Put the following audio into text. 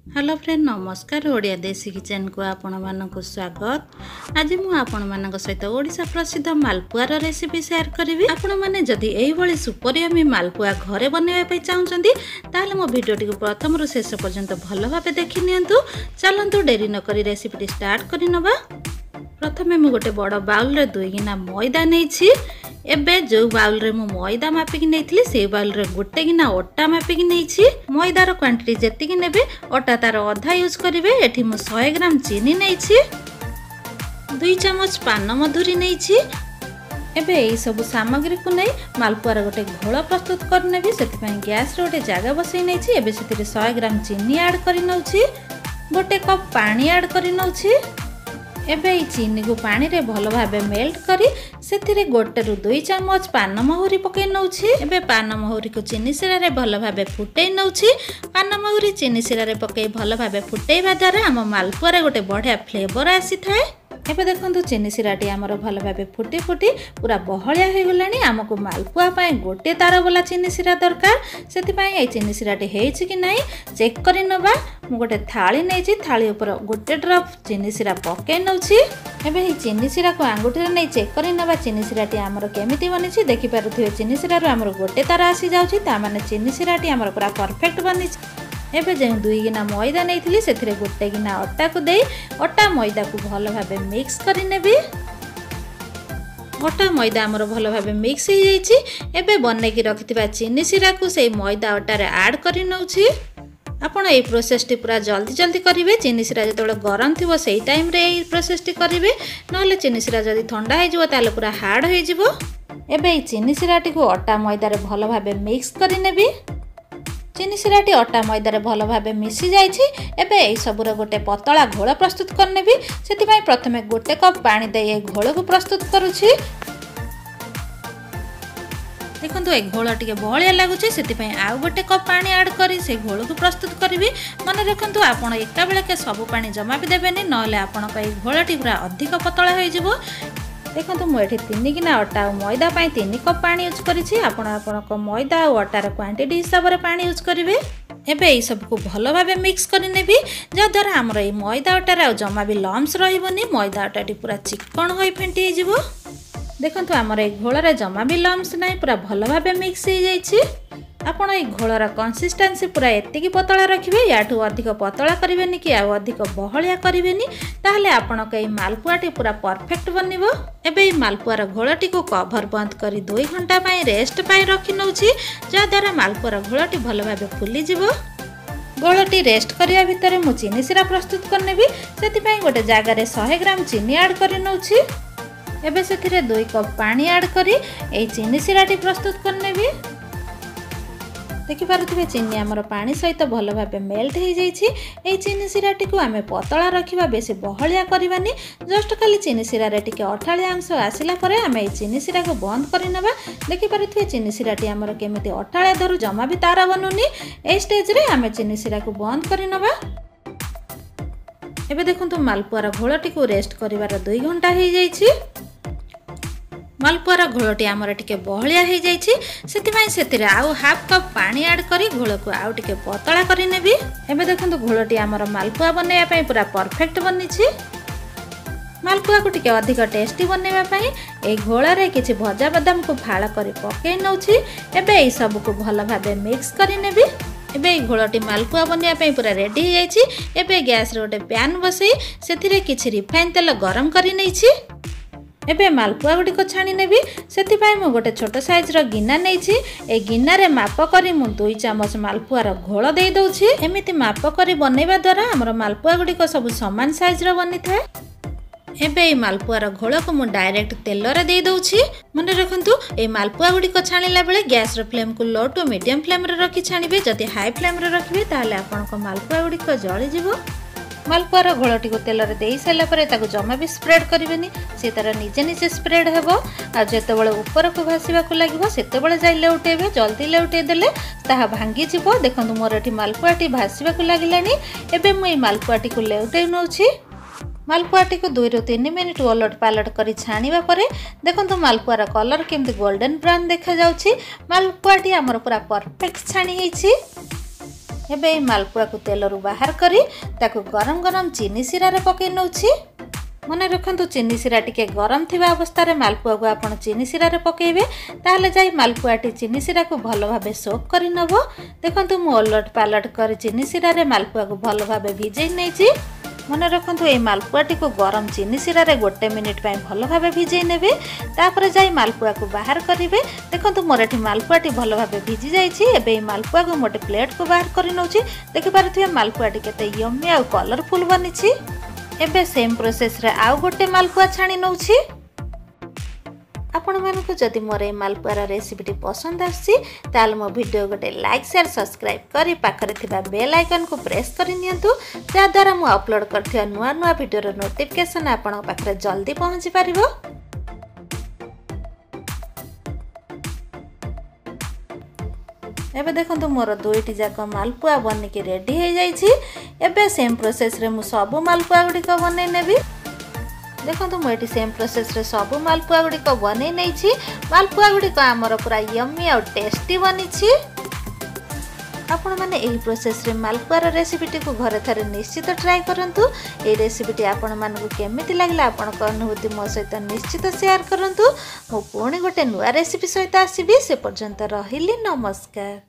Hello friend नमस्कार ओडिया देसी kitchen को आपण मानक स्वागत। आज मु आपण मानक सहित ओडिशा प्रसिद्ध मालपुआर रेसिपी शेयर करी। आपण माने जदि एही भली सुपर यमी मालपुआ घरे बनैबा पई चाहुचंती ताले मो वीडियोटी को प्रथम रु शेष पर्यंत भलो भाबे देखि नियंतु। चलंतु डेरी न करी रेसिपी स्टार्ट करि नबा। प्रथमे मु गोटे बड़ बाउल रे 2 गिना मैदा नेछि। एबे जो बाउल रे मु मैदा मापिकी नेइथिली से बाउल रे गोटे गिना अटा मापिकी नेछि। मैदार क्वांटिटी जेतिकी नेबे अटा तार आधा यूज करिवे। एठी मु 100 ग्राम चीनी नेछि, 2 चम्मच पान मधुरी नेछि। एबे एई सब सामग्री को नै मालपुआर गोटे घोल प्रस्तुत करनेबी। सेति पई गैस रे गोटे जागा बसै नेछि। एबे सेतिरे 100 ग्राम चीनी ऐड करि नउछि, गोटे कप पानी ऐड करि नउछि। एबे ई चीनी को पानी रे भलो भाबे मेल्ट करी सेथिरे गोटे रु 2 चम्मच पान महुरी पकै नउछि। एबे पान महुरी को चीनी सिरा रे भलो भाबे फुटै नउछि। पान महुरी चीनी सिरा रे पकै भलो भाबे फुटैबा द्वारा हम मालपुआ रे गोटे बढ़िया फ्लेवर आसी थाए। एबे देखंतु चीनी सिराटी हमर भलो भाबे फुटी फुटी पूरा बहलिया हो गलानी। हमको मालपुआ पय गोटे तार वाला चीनी सिरा दरकार। सेति पय ए चीनी सिराटी हेछि कि नै चेक करि नबा। मु गोटे थाली नेछि, थाली ऊपर गोटे ड्रॉप चीनी सिरा पकै नउछि। एबे ही चीनी सिरा को आंगुठी रे नै चेक करि नबा चीनी सिराटी हमर केमिति बनिछि। देखि पारुथिबे चीनी सिरा रो हमर गोटे तार आसी जाउछि, ता माने चीनी सिराटी हमर पूरा परफेक्ट बनिछि। एबे जे 2 गिना मैदा नेइथिली सेथिरे गोटे गिना अटा को देई अटा मैदा को भलो भाबे मिक्स करि नेबी। अटा मैदा हमर भलो भाबे मिक्स हो जाइछि। एबे बन्ने की रखिथिबा चीनी सिरा को सेई मैदा अटा रे ऐड करि नउछि। आपण ए प्रोसेस टी पूरा जल्दी जल्दी करिवे। चीनी सिरा जतोले गरम थिबो सेई टाइम रे ए प्रोसेस टी करिवे, नहले चीनी सिरा जदी ठंडा हे जिवो ताले पूरा हार्ड हो जिवो। एबे ई चीनी सिराटी को अटा मैदा रे भलो भाबे मिक्स करि नेबी। चीनी सिराटी अटा मैदा रे भलो भाबे मिसी जाइछि। एबे एई सबुर गोटे पतला घोल प्रस्तुत करनेबी। सेति पई प्रथमे गोटे कप पानी दे ए घोल को प्रस्तुत करूछि। देखंतु ए घोल टिके बहलिया लागुछि, सेति पई आ गोटे कप पानी ऐड करी से घोल को प्रस्तुत करिवि। मन रखंतु आपण एका बेले के सब पानी जमा भी देबेनी, नहले आपण कई घोलटी पूरा अधिक पतला होई जिवो। देखंतु मु एठी 3 गिना अटा और मैदा पई 3 कप पानी यूज करिछि। आपण को मैदा और अटार क्वांटिटी हिसाब रे पानी यूज करिवे। एबे ए सब को भलो भाबे मिक्स करि नेबी, जा द्वारा हमर ए मैदा अटार आ जमा भी लम्स रहिबोनी। मैदा अटाटी पूरा चिकन होई फेंटी हे जिवो। देखंतु हमर ए घोल रे जमा भी लम्स नै, पूरा भलो भाबे मिक्स हे जाइछि। आपण ए घोलर कंसिस्टेंसी पूरा एतिकी पतला रखिबे। याठू अधिक पतला करिवेनी कि आ अधिक बहलिया करिवेनी, ताहले आपण के मालपुआटी पूरा परफेक्ट बनिबो। एबे ई मालपुआर घोलटी को कवर बंद करी 2 घंटा पई रेस्ट पई रखि नउछि, जा द्वारा मालपुआर घोलटी भलो भाबे फुली जिवो। घोलटी रेस्ट करिया भितरे मु चीनी सिरा प्रस्तुत करनेबी। सेति पई गोटे जागा रे 100 ग्राम चीनी ऐड करि नउछि। एबे सेथिरे 2 कप पानी ऐड करी ए चीनी सिराटी प्रस्तुत करनेबी। देखि पारुथिबे चीनी हमर पानी सहित भलो भाबे मेल्ट हो जाइछि। ए चीनी सिराटी को आमे पतला रखिबा, बेसी बहलिया करिबानी। जस्ट खाली चीनी सिरा रे टिके अठालिया अंश आसिला परे आमे ए चीनी सिरा को बंद करि नबा। देखि पारुथिबे चीनी सिराटी हमर केमिति अठालिया धरु जमा भी तारा बनुनी। ए स्टेज रे आमे चीनी सिरा को बंद करि नबा। एबे देखंतु मालपुआर घोलटी को रेस्ट करिवार 2 घंटा हो जाइछि। मालपुआर घोलटी हमर टिके बहलिया हो जाइछि, सेति पई सेतिरे आउ हाफ कप पानी ऐड करी घोल को आउ टिके पतला करि नेबी। एबे देखंतु घोलटी हमर मालपुआ बनेया पई पूरा परफेक्ट बनिछि। मालपुआ को टिके अधिक टेस्टी बनेबा पई ए घोल रे किछि भजा बादाम को फाळ करी पकै नउछि। एबे ए सब को भलो भाबे मिक्स करि नेबी। एबे ए घोलटी मालपुआ बनेया पई पूरा रेडी हो जाइछि। एबे गैस रे गोटे पैन बसई सेतिरे किछि रिफाइन तेल गरम करि नैछि। एबे मालपुआ गुडी को छाणी नेबी। सेति पई मु गोटे छोट साइज रो गिना नेछि। ए गिना रे माप करी मु 2 चम्मच मालपुआ रो घोल देई दउछि। एमिति माप करी बनेबा द्वारा हमर मालपुआ गुडी को सब समान साइज रो बनि थाए। एबे ए मालपुआ रो घोल को मु डायरेक्ट तेल रे देई दउछि। मने रखंतु ए मालपुआ गुडी को छाणीला बेले गैस रो फ्लेम को लो टू मीडियम फ्लेम रे रखि छाणीबे। जदि हाई फ्लेम रे रखिबे ताले आपन को मालपुआ गुडी को जळि जिवो। मालपुआर घोलटी को तेल रे देई साला परे ताको जमा भी स्प्रेड करिवेनी, से तार निजे निजे स्प्रेड हेबो। आ जेतेबेले ऊपर को भासीबा को लागिवो सेतेबेले जाई लेउटेबे। जल्दी लेउटे देले ताहा भांगी जिवो। देखंतु मोर एठी मालपुआटी भासीबा को लागिलानी। एबे मु ए मालपुआटी को लेउटे नउछि। मालपुआटी को 2 ରୁ 3 मिनिट ओलट पालट करी छाणीबा परे देखंतु मालपुआर कलर केमति गोल्डन ब्राउन देखा जाउछि। मालपुआटी हमर पूरा परफेक्ट छाणी हेछि। एबे ए मालपुआ को तेलरू बाहर करी ताकू गरम गरम चीनी सिरा रे पकई नउछि। मन रखु चीनी सिरा टिके गरम थिबा अवस्था रे मालपुआ को आपण चीनी सिरा रे पकेबे ताहले जाई मालपुआटी चीनी सिरा को भलो भाबे सोक करि नबो। देखंतु मु ओलट पालट कर चीनी सिरा रे मालपुआ को भलो भाबे भिजै नैछि। मन रखु ए मालपुआटी को गरम चीनी सिरा रे 1 मिनिट पय भलो भाबे भिजै नेबे। तापर जाई मालपुआ को बाहर करिवे। देखंतु मोर एठी मालपुआटी भलो भाबे भिजि जाइछि। एबे ए मालपुआ को मोटे प्लेट को बाहर करि नउछि। देखि पारुथिबे मालपुआटी केते यम्मी आ कलरफुल बनिछि। एबे सेम प्रोसेस रे आउ गोटे मालपुआ छाणी नउछि। आपण मानको जदि मोर ए मालपुआर रेसिपीटी पसंद आछि ताल मो वीडियो गोटे लाइक शेयर सब्सक्राइब करी पाखरे थिबा बेल आइकन को प्रेस करि नियंतु जा द्वारा मु अपलोड करथिया नुवा नुवा वीडियो रो नोटिफिकेशन आपण पाखरे जल्दी पहुंची पारिबो। एबे देखंतु मोर दुईटी जाक मालपुआ बनिकी रेडी हो जाइछि। एबे सेम प्रोसेस रे मु सब मालपुआ गुडी को बनै नेबी। देखंतु मु एटी सेम प्रोसेस रे सब मालपुआ गुडी को बनै नैछि। मालपुआ गुडी को हमर पूरा यम्मी और टेस्टी बनिछि। आपण माने एही प्रोसेस रे मालपुआर रेसिपीटी को घरे थारे निश्चित ट्राई करंतु। ए रेसिपीटी आपण मानको केमिति लागला आपण को अनुभूति मो सहित निश्चित शेयर करंतु। मो पुणी गोटे नुआ रेसिपी सहित आसीबी। से पर्यंत रहिली नमस्कार।